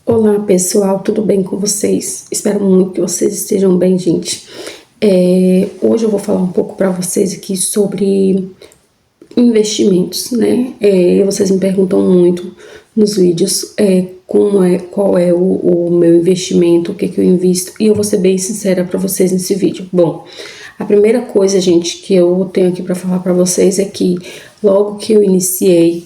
Olá pessoal, tudo bem com vocês? Espero muito que vocês estejam bem, gente. Hoje eu vou falar um pouco para vocês aqui sobre investimentos, né? Vocês me perguntam muito nos vídeos qual é o meu investimento, o que eu invisto, e eu vou ser bem sincera para vocês nesse vídeo. Bom, a primeira coisa, gente, que eu tenho aqui para falar para vocês é que logo que eu iniciei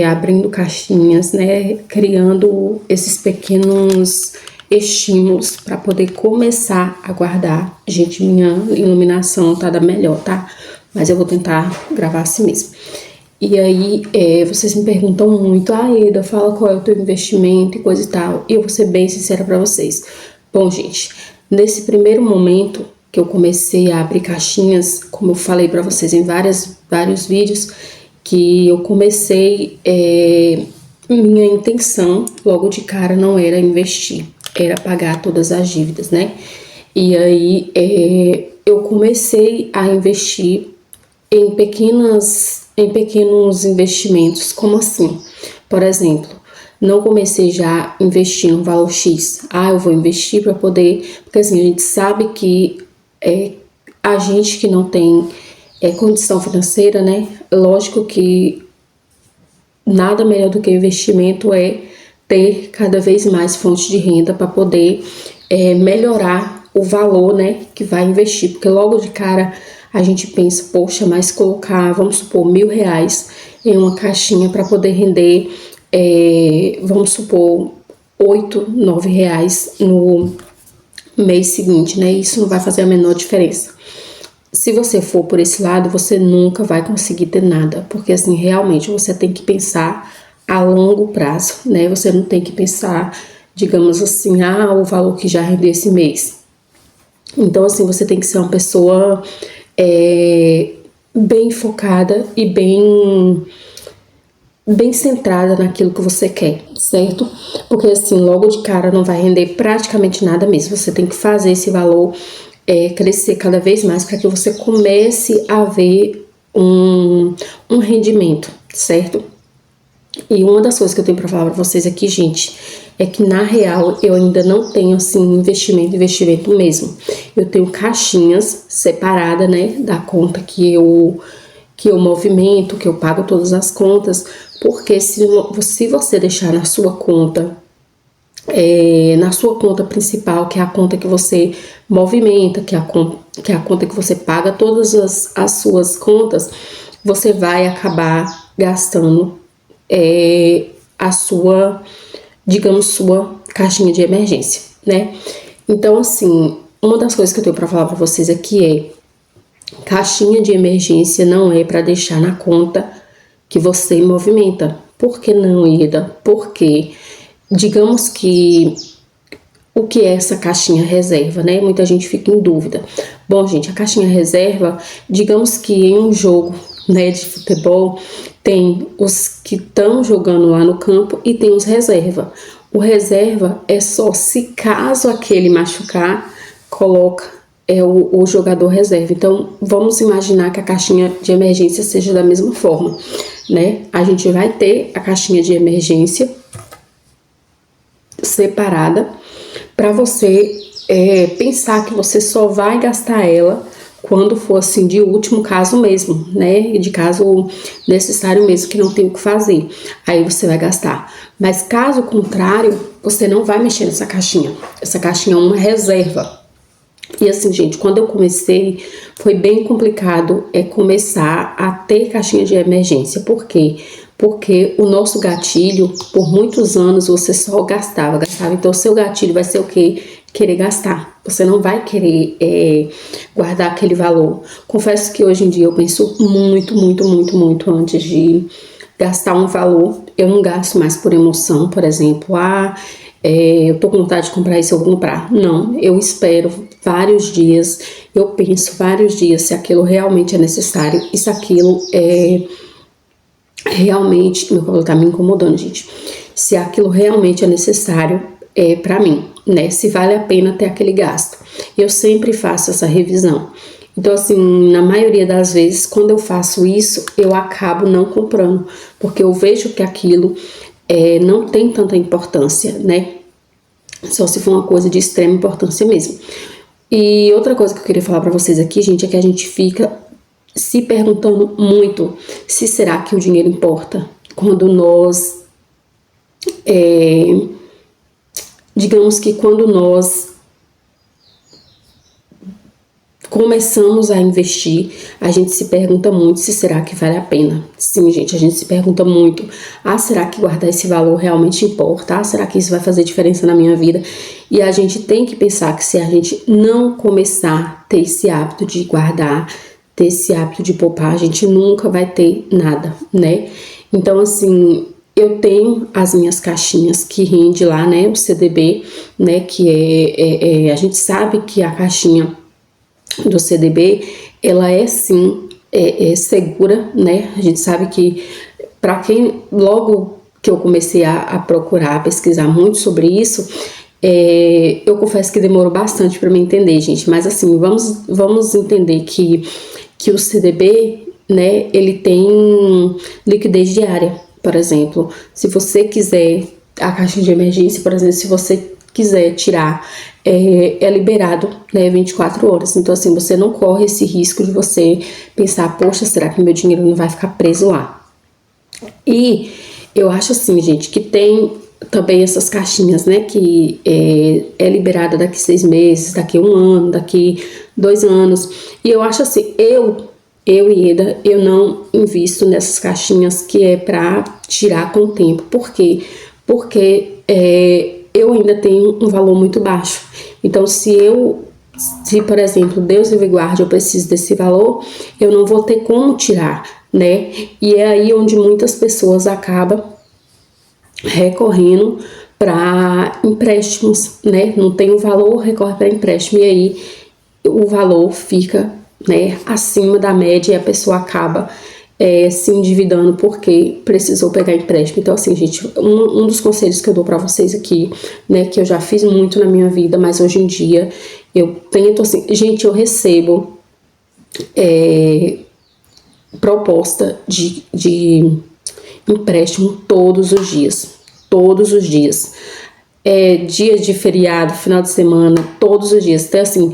abrindo caixinhas, né, criando esses pequenos estímulos para poder começar a guardar. Gente, minha iluminação tá da melhor, tá? Mas eu vou tentar gravar assim mesmo. E aí, vocês me perguntam muito, Eda, fala qual é o teu investimento e coisa e tal. E eu vou ser bem sincera para vocês. Bom, gente, nesse primeiro momento que eu comecei a abrir caixinhas, como eu falei para vocês em vários vídeos, que eu comecei, minha intenção logo de cara não era investir, era pagar todas as dívidas, né? E aí eu comecei a investir em pequenos investimentos. Como assim? Por exemplo, não comecei já a investir no valor X. Eu vou investir para poder... Porque assim, a gente sabe que a gente que não tem condição financeira, né? Lógico que nada melhor do que investimento é ter cada vez mais fontes de renda para poder melhorar o valor, né, que vai investir. Porque logo de cara a gente pensa, poxa, mas colocar, vamos supor, R$1.000 em uma caixinha para poder render, vamos supor, R$8, R$9 no mês seguinte, né? Isso não vai fazer a menor diferença. Se você for por esse lado, você nunca vai conseguir ter nada, porque assim, realmente você tem que pensar a longo prazo, né? Você não tem que pensar, digamos assim, o valor que já rendeu esse mês. Então, assim, você tem que ser uma pessoa bem focada e bem centrada naquilo que você quer, certo? Porque assim, logo de cara não vai render praticamente nada mesmo. Você tem que fazer esse valor crescer cada vez mais para que você comece a ver um rendimento, certo? E uma das coisas que eu tenho para falar para vocês aqui, gente, é que na real eu ainda não tenho assim investimento mesmo. Eu tenho caixinhas separadas, né, da conta que eu movimento, que eu pago todas as contas, porque se você deixar na sua conta principal, que é a conta que você movimenta, que é a conta que você paga todas as suas contas, você vai acabar gastando a sua, digamos, sua caixinha de emergência, né? Então, assim, uma das coisas que eu tenho para falar para vocês aqui é: caixinha de emergência não é para deixar na conta que você movimenta. Por que não, Ida? Porque, digamos que o que é essa caixinha reserva, né? Muita gente fica em dúvida. Bom, gente, a caixinha reserva, digamos que em um jogo, né, de futebol, tem os que estão jogando lá no campo e tem os reserva. O reserva é só se caso aquele machucar, coloca o jogador reserva. Então, vamos imaginar que a caixinha de emergência seja da mesma forma, né? A gente vai ter a caixinha de emergência separada para você pensar que você só vai gastar ela quando for assim de último caso mesmo, né? De caso necessário mesmo, que não tem o que fazer. Aí você vai gastar. Mas caso contrário, você não vai mexer nessa caixinha. Essa caixinha é uma reserva. E assim, gente, quando eu comecei, foi bem complicado começar a ter caixinha de emergência. Por quê? Porque o nosso gatilho, por muitos anos, você só gastava. Então, o seu gatilho vai ser o quê? Querer gastar. Você não vai querer guardar aquele valor. Confesso que hoje em dia eu penso muito antes de gastar um valor. Eu não gasto mais por emoção, por exemplo. Eu tô com vontade de comprar isso, eu vou comprar. Não, eu espero vários dias, eu penso vários dias se aquilo realmente é necessário e se aquilo realmente, meu cabelo tá me incomodando, gente, se aquilo realmente é necessário pra mim, né, se vale a pena ter aquele gasto. Eu sempre faço essa revisão. Então, assim, na maioria das vezes, quando eu faço isso, eu acabo não comprando, porque eu vejo que aquilo não tem tanta importância, né? Só se for uma coisa de extrema importância mesmo. E outra coisa que eu queria falar pra vocês aqui, gente, é que a gente fica se perguntando muito se será que o dinheiro importa quando nós, digamos que quando nós começamos a investir, a gente se pergunta muito se será que vale a pena. Sim, gente, a gente se pergunta muito, será que guardar esse valor realmente importa? Será que isso vai fazer diferença na minha vida? E a gente tem que pensar que se a gente não começar a ter esse hábito de guardar, ter esse hábito de poupar, a gente nunca vai ter nada, né? Então, assim, eu tenho as minhas caixinhas que rende lá, né, o CDB, né, que a gente sabe que a caixinha do CDB, ela é sim segura, né? A gente sabe que para quem, logo que eu comecei a procurar, a pesquisar muito sobre isso, eu confesso que demorou bastante para me entender, gente, mas assim, vamos entender que o CDB, né, ele tem liquidez diária, por exemplo. Se você quiser a caixa de emergência, por exemplo, se você quiser tirar, é liberado, né, 24 horas. Então, assim, você não corre esse risco de você pensar, poxa, será que meu dinheiro não vai ficar preso lá? E eu acho assim, gente, que tem também essas caixinhas, né, que é liberada daqui 6 meses, daqui 1 ano, daqui 2 anos. E eu acho assim, eu e Eda, eu não invisto nessas caixinhas que é pra tirar com o tempo. Por quê? Porque eu ainda tenho um valor muito baixo. Então, se, por exemplo, Deus me guarde, eu preciso desse valor, eu não vou ter como tirar, né? E é aí onde muitas pessoas acabam recorrendo para empréstimos, né? Não tem o valor, recorre para empréstimo. E aí o valor fica, né, acima da média e a pessoa acaba se endividando porque precisou pegar empréstimo. Então, assim, gente, um dos conselhos que eu dou pra vocês aqui, né, que eu já fiz muito na minha vida, mas hoje em dia eu tento, assim, gente, eu recebo proposta de empréstimo todos os dias. Todos os dias. Dias de feriado, final de semana, todos os dias. Então, assim,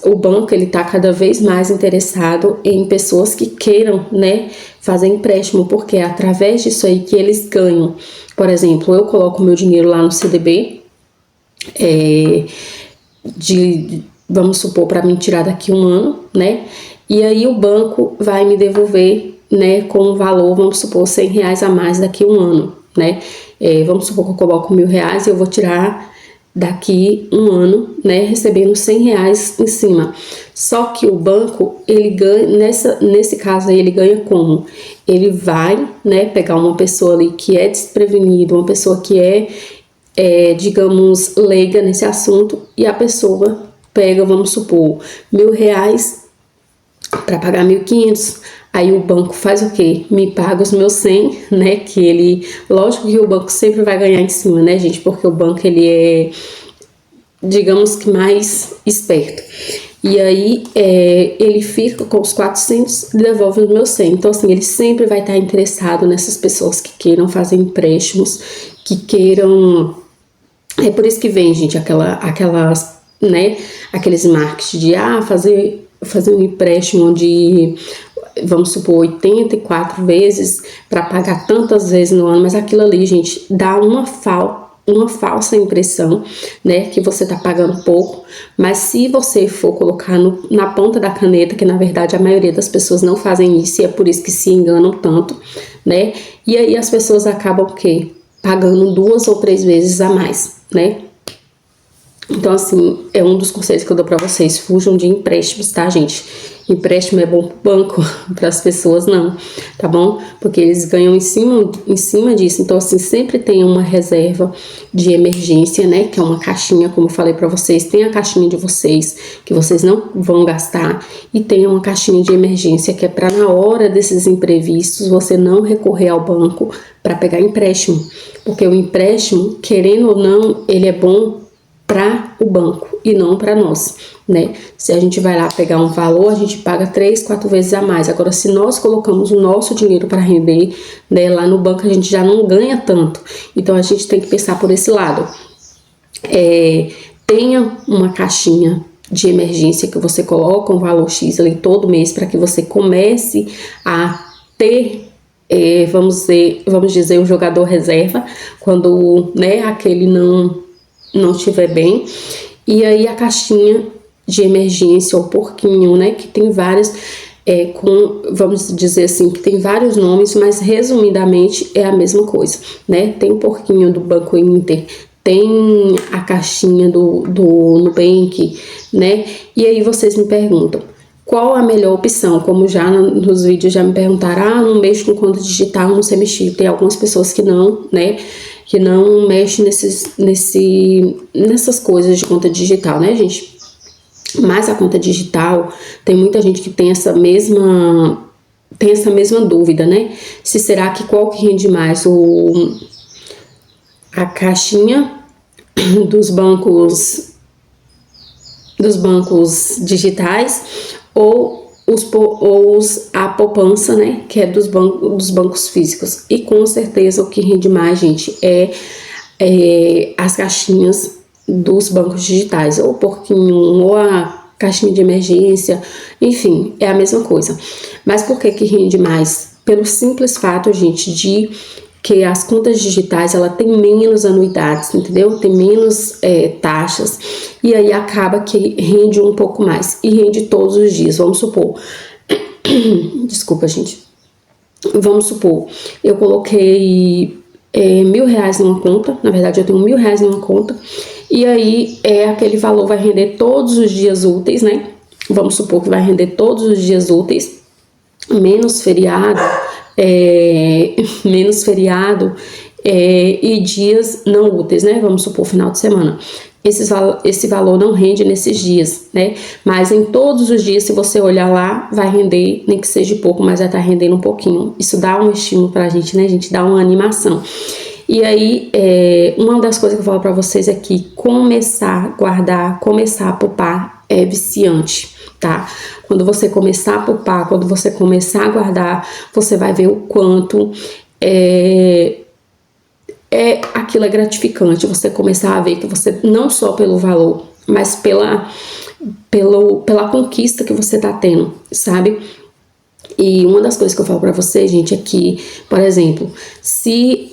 o banco, ele tá cada vez mais interessado em pessoas que queiram, né, fazer empréstimo, porque é através disso aí que eles ganham. Por exemplo, eu coloco meu dinheiro lá no CDB, vamos supor, para mim tirar daqui 1 ano, né, e aí o banco vai me devolver, né, com um valor, vamos supor, R$100 a mais daqui 1 ano, né. Vamos supor que eu coloco R$1.000 e eu vou tirar daqui 1 ano, né, recebendo R$100 em cima. Só que o banco, ele ganha, nesse caso aí, ele ganha como? Ele vai, né, pegar uma pessoa ali que é desprevenida, uma pessoa que digamos, leiga nesse assunto, e a pessoa pega, vamos supor, R$1.000 para pagar 1.500. Aí o banco faz o quê? Me paga os meus 100, né? Que ele, lógico que o banco sempre vai ganhar em cima, né, gente? Porque o banco, ele é, digamos que mais esperto. E aí ele fica com os 400 e devolve os meus 100. Então, assim, ele sempre vai estar interessado nessas pessoas que queiram fazer empréstimos, que queiram... É por isso que vem, gente, aquelas, né? Aqueles marketing de fazer um empréstimo de, vamos supor, 84 vezes para pagar tantas vezes no ano, mas aquilo ali, gente, dá uma falsa impressão, né, que você tá pagando pouco, mas se você for colocar na ponta da caneta, que na verdade a maioria das pessoas não fazem isso, e é por isso que se enganam tanto, né, e aí as pessoas acabam o quê? Pagando 2 ou 3 vezes a mais, né. Então, assim, é um dos conselhos que eu dou pra vocês. Fujam de empréstimos, tá, gente? Empréstimo é bom pro banco, para as pessoas não, tá bom? Porque eles ganham em cima disso. Então, assim, sempre tem uma reserva de emergência, né? Que é uma caixinha, como eu falei pra vocês. Tem a caixinha de vocês, que vocês não vão gastar. E tem uma caixinha de emergência, que é pra na hora desses imprevistos, você não recorrer ao banco para pegar empréstimo. Porque o empréstimo, querendo ou não, ele é bom para o banco e não para nós, né? Se a gente vai lá pegar um valor, a gente paga 3, 4 vezes a mais. Agora, se nós colocamos o nosso dinheiro para render, né, lá no banco a gente já não ganha tanto. Então, a gente tem que pensar por esse lado. Tenha uma caixinha de emergência que você coloca um valor X ali todo mês para que você comece a ter, vamos dizer, um jogador reserva quando, né, aquele não estiver bem. E aí a caixinha de emergência, ou porquinho, né, que tem várias, vamos dizer assim, que tem vários nomes, mas resumidamente é a mesma coisa, né? Tem o porquinho do Banco Inter, tem a caixinha do Nubank, né? E aí vocês me perguntam, qual a melhor opção? Como já nos vídeos já me perguntaram, não mexo com conta digital, não sei mexer. Tem algumas pessoas que não, né? Que não mexem nessas coisas de conta digital, né, gente? Mas a conta digital, tem muita gente que tem essa mesma dúvida, né? Se será que qual que rende mais, a caixinha dos bancos digitais ou a poupança, né, que é dos bancos físicos. E com certeza o que rende mais, gente, é as caixinhas dos bancos digitais, ou o porquinho, ou a caixinha de emergência, enfim, é a mesma coisa. Mas por que rende mais? Pelo simples fato, gente, de que as contas digitais, ela tem menos anuidades, entendeu? Tem menos taxas, e aí acaba que rende um pouco mais, e rende todos os dias. Vamos supor, desculpa, gente, vamos supor, eu coloquei R$1.000 numa conta, na verdade eu tenho R$1.000 numa conta, e aí aquele valor vai render todos os dias úteis, né? Vamos supor que vai render todos os dias úteis, menos feriado, e dias não úteis, né? Vamos supor final de semana. Esse valor não rende nesses dias, né? Mas em todos os dias, se você olhar lá, vai render, nem que seja pouco, mas vai estar rendendo um pouquinho. Isso dá um estímulo pra gente, né, gente? Dá uma animação. E aí, uma das coisas que eu falo pra vocês é que começar a guardar, começar a poupar é viciante, tá? Quando você começar a poupar, quando você começar a guardar, você vai ver o quanto aquilo é gratificante. Você começar a ver que você, não só pelo valor, mas pela conquista que você tá tendo, sabe? E uma das coisas que eu falo pra vocês, gente, é que, por exemplo, se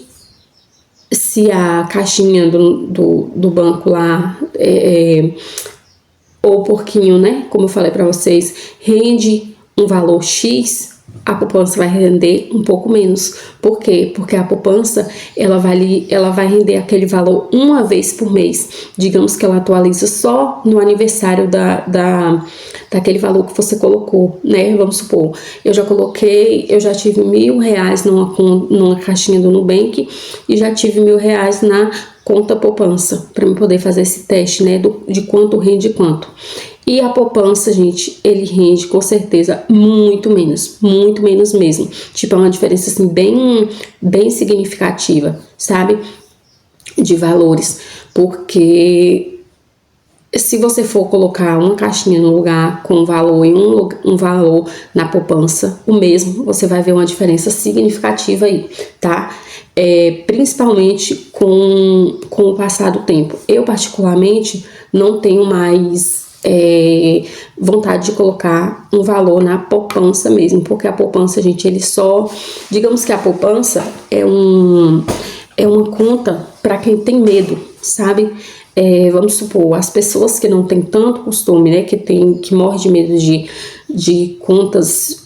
a caixinha do banco lá, ou o porquinho, né, como eu falei pra vocês, rende um valor X, a poupança vai render um pouco menos. Por quê? Porque a poupança, ela vai render aquele valor uma vez por mês. Digamos que ela atualiza só no aniversário daquele valor que você colocou, né? Vamos supor, eu já tive R$1.000 numa caixinha do Nubank e já tive R$1.000 na conta poupança, para eu poder fazer esse teste, né, de quanto rende quanto. E a poupança, gente, ele rende com certeza muito menos mesmo. Tipo, é uma diferença assim bem significativa, sabe? De valores. Porque se você for colocar uma caixinha no lugar com um valor e um valor na poupança, o mesmo, você vai ver uma diferença significativa aí, tá? Principalmente com o passar do tempo. Eu, particularmente, não tenho mais vontade de colocar um valor na poupança mesmo, porque a poupança, gente, digamos que a poupança é uma conta para quem tem medo, sabe? Vamos supor, as pessoas que não têm tanto costume, né, que morrem de medo de contas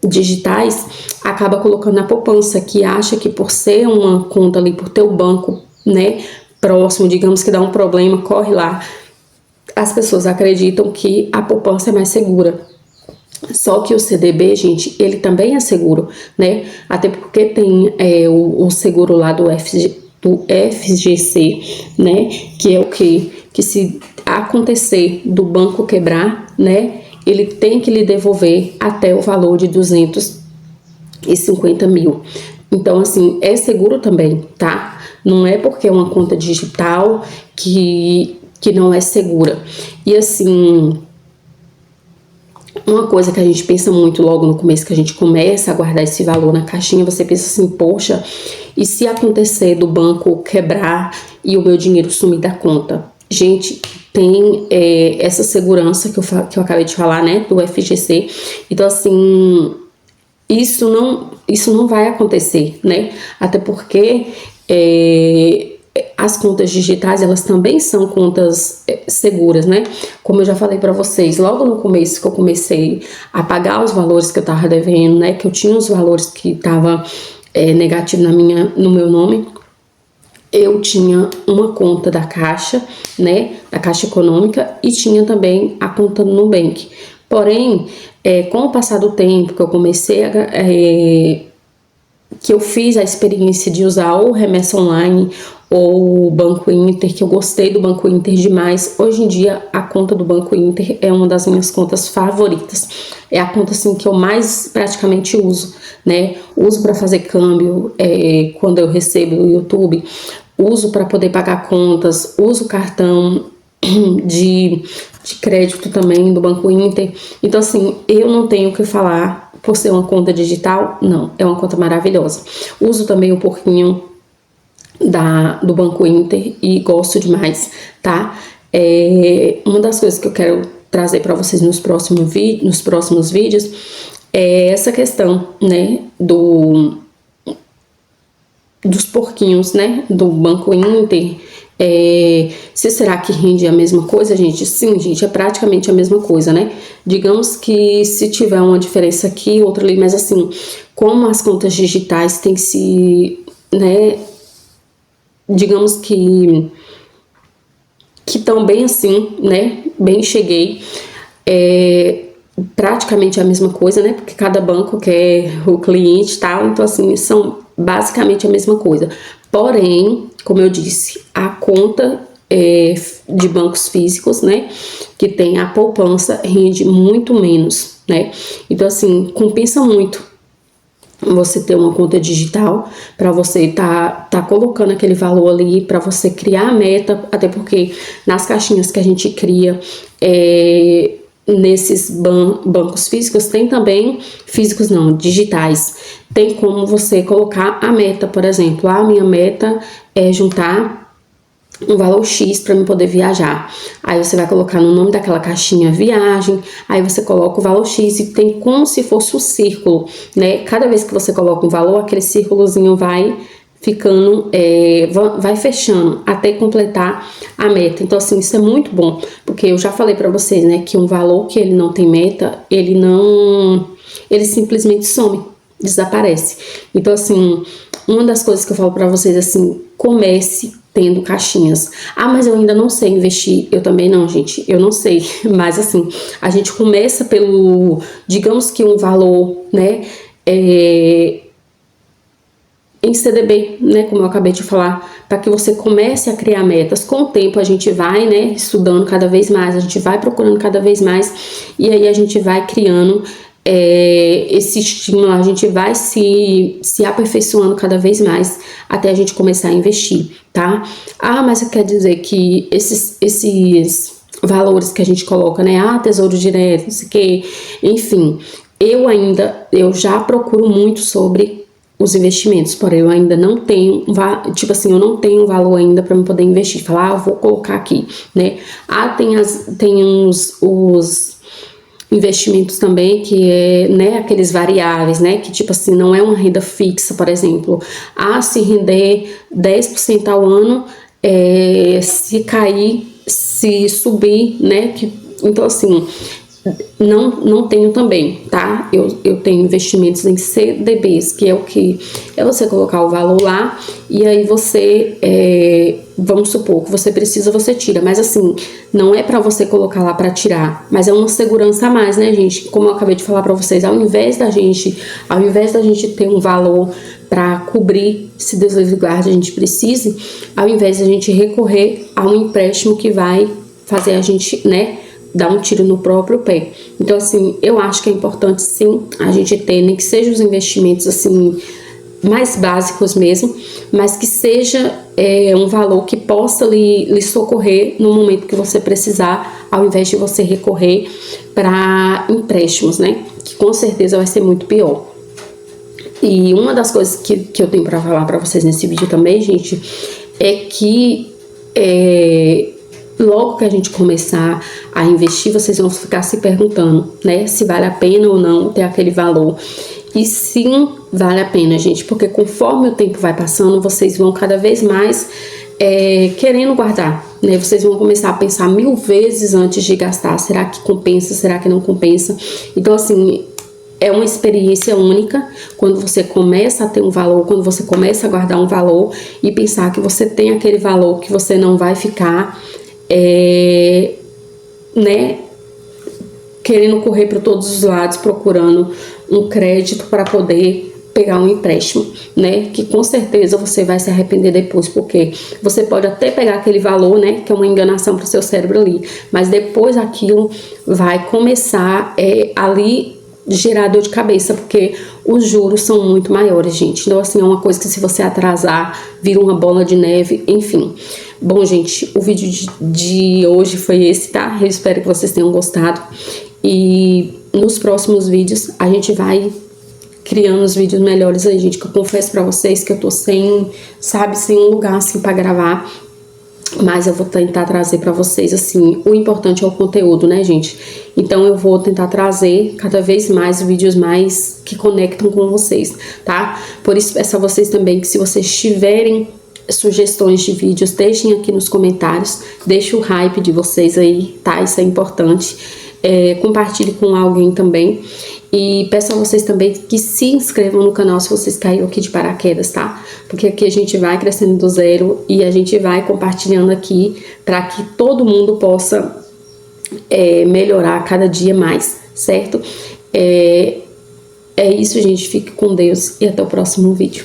digitais, acaba colocando na poupança, que acha que por ser uma conta ali, por ter o banco, né, próximo, digamos que dá um problema, corre lá. As pessoas acreditam que a poupança é mais segura. Só que o CDB, gente, ele também é seguro, né? Até porque tem o seguro lá do FGC, né? Que é o que se acontecer do banco quebrar, né? Ele tem que lhe devolver até o valor de 250 mil. Então, assim, é seguro também, tá? Não é porque é uma conta digital que não é segura. E assim, uma coisa que a gente pensa muito logo no começo, que a gente começa a guardar esse valor na caixinha, você pensa assim, poxa, e se acontecer do banco quebrar e o meu dinheiro sumir da conta. Gente, tem essa segurança que eu acabei de falar, né, do FGC. Então, assim, isso não vai acontecer, né? Até porque as contas digitais, elas também são contas seguras, né? Como eu já falei para vocês, logo no começo que eu comecei a pagar os valores que eu tava devendo, né? Que eu tinha os valores que tava negativo no meu nome. Eu tinha uma conta da Caixa, né, da Caixa Econômica, e tinha também a conta do Nubank. Porém, com o passar do tempo que eu comecei que eu fiz a experiência de usar ou Remessa Online ou o Banco Inter, que eu gostei do Banco Inter demais. Hoje em dia, a conta do Banco Inter é uma das minhas contas favoritas. É a conta assim que eu mais praticamente uso, né? Uso para fazer câmbio quando eu recebo no YouTube, uso para poder pagar contas, uso cartão de crédito também do Banco Inter. Então, assim, eu não tenho o que falar por ser uma conta digital. Não, é uma conta maravilhosa. Uso também um pouquinho do Banco Inter e gosto demais, tá? Uma das coisas que eu quero trazer para vocês nos próximos vídeos é essa questão, né, dos porquinhos, né, do Banco Inter. Se será que rende a mesma coisa, gente? Sim, gente, é praticamente a mesma coisa, né? Digamos que se tiver uma diferença aqui, outra ali, mas assim, como as contas digitais têm que se, né, digamos que estão bem assim, né, bem cheguei, praticamente a mesma coisa, né, porque cada banco quer o cliente e tal, então assim, são basicamente a mesma coisa. Porém, como eu disse, a conta de bancos físicos, né, que tem a poupança, rende muito menos, né, então assim, compensa muito você ter uma conta digital, para você tá colocando aquele valor ali, para você criar a meta, até porque nas caixinhas que a gente cria nesses bancos físicos, tem também, físicos não, digitais, tem como você colocar a meta, por exemplo, a minha meta é juntar um valor X para eu poder viajar. Aí você vai colocar no nome daquela caixinha viagem, aí você coloca o valor X e tem como se fosse um círculo, né? Cada vez que você coloca um valor, aquele círculozinho vai ficando, vai fechando até completar a meta. Então assim, isso é muito bom, porque eu já falei para vocês, né, que um valor que ele não tem meta, ele simplesmente some, desaparece. Então assim, uma das coisas que eu falo para vocês assim, comece tendo caixinhas. Ah, mas eu ainda não sei investir. Eu também não, gente. Eu não sei. Mas assim, a gente começa pelo, digamos que um valor, né, em CDB, né, como eu acabei de falar, para que você comece a criar metas. Com o tempo a gente vai, né, estudando cada vez mais, a gente vai procurando cada vez mais, e aí a gente vai criando esse estímulo, a gente vai se aperfeiçoando cada vez mais até a gente começar a investir, tá? Ah, mas quer dizer que esses valores que a gente coloca, né? Ah, tesouro direto, não sei o que, enfim, eu já procuro muito sobre os investimentos, porém eu ainda não tenho, tipo assim, eu não tenho valor ainda para eu poder investir, falar, eu vou colocar aqui, né? Ah, tem os investimentos também, que né, aqueles variáveis, né, que tipo assim, não é uma renda fixa, por exemplo. Ah, se render 10% ao ano, se cair, se subir, né, então assim, não tenho também, tá? Eu tenho investimentos em CDBs, que é o que? É você colocar o valor lá e aí você, vamos supor que você precisa, você tira. Mas assim, não é pra você colocar lá pra tirar, mas é uma segurança a mais, né, gente? Como eu acabei de falar pra vocês, ao invés da gente ter um valor para cobrir, se Deus livre e guarde, a gente precise, ao invés da gente recorrer a um empréstimo que vai fazer a gente, né, dar um tiro no próprio pé. Então, assim, eu acho que é importante, sim, a gente ter, nem que sejam os investimentos, assim, mais básicos mesmo, mas que seja um valor que possa lhe socorrer no momento que você precisar, ao invés de você recorrer para empréstimos, né? Que com certeza vai ser muito pior. E uma das coisas que eu tenho para falar para vocês nesse vídeo também, gente, é que logo que a gente começar a investir, vocês vão ficar se perguntando, né, se vale a pena ou não ter aquele valor. E sim, vale a pena, gente, porque conforme o tempo vai passando, vocês vão cada vez mais querendo guardar, né? Vocês vão começar a pensar 1000 vezes antes de gastar. Será que compensa? Será que não compensa? Então, assim, é uma experiência única quando você começa a ter um valor, quando você começa a guardar um valor e pensar que você tem aquele valor, que você não vai ficar, né, querendo correr para todos os lados, procurando um crédito para poder pegar um empréstimo, né, que com certeza você vai se arrepender depois, porque você pode até pegar aquele valor, né, que é uma enganação para o seu cérebro ali, mas depois aquilo vai começar ali gerar dor de cabeça, porque os juros são muito maiores, gente. Então, assim, é uma coisa que se você atrasar, vira uma bola de neve, enfim. Bom, gente, o vídeo de hoje foi esse, tá? Eu espero que vocês tenham gostado. E nos próximos vídeos a gente vai criando os vídeos melhores aí, gente, que eu confesso pra vocês que eu tô sem um lugar assim pra gravar, mas eu vou tentar trazer pra vocês, assim, o importante é o conteúdo, né, gente? Então eu vou tentar trazer cada vez mais vídeos mais que conectam com vocês, tá? Por isso peço a vocês também que, se vocês tiverem sugestões de vídeos, deixem aqui nos comentários, deixe o hype de vocês aí, tá? Isso é importante. Compartilhe com alguém também. E peço a vocês também que se inscrevam no canal se vocês caíram aqui de paraquedas, tá? Porque aqui a gente vai crescendo do zero e a gente vai compartilhando aqui para que todo mundo possa melhorar cada dia mais, certo? É isso, gente. Fique com Deus e até o próximo vídeo.